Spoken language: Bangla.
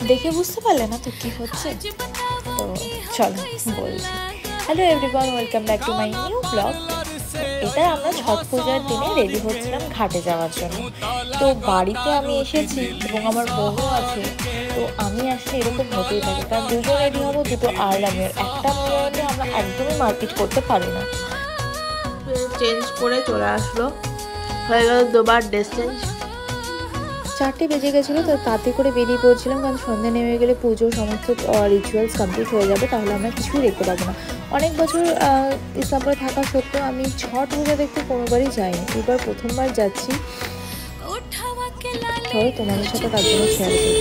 দেখে বুঝতে পারলে না তো কি হচ্ছে? তো চলো বলছি। Hello everyone, welcome back to my new blog. এটা আমরা ছট পূজার দিনে রেডি হচ্ছিলাম ঘাটে যাওয়ার জন্য। তো বাড়িতে আমি এসেছি এবং আমার বোনও আছে। তো আমি আসলে এরকম হতেই থাকে, কারণ দুটো রেডি হবো, দুটো আর্লামের একটা মেয়ে আমরা একদমই মারপিট করতে পারি না। চেঞ্জ করে চলে আসলো, হয়ে গেল দুবার ড্রেস চেঞ্জ। 4টে বেজে গেছিলো, তো তাতে করে বেরিয়ে পড়ছিলাম, কারণ সন্ধ্যা নেমে গেলে পুজো সমস্ত রিচুয়ালস কমপ্লিট হয়ে যাবে, তাহলে আমরা কিছুই দেখতে পাবো না। অনেক বছর ইসলামপুরে থাকা সত্ত্বেও আমি ছট পূজা দেখতে কোনোবারই যাইনি, এবার প্রথমবার যাচ্ছি। চলো তোমাদের সাথে তার জন্য শেয়ার করছি।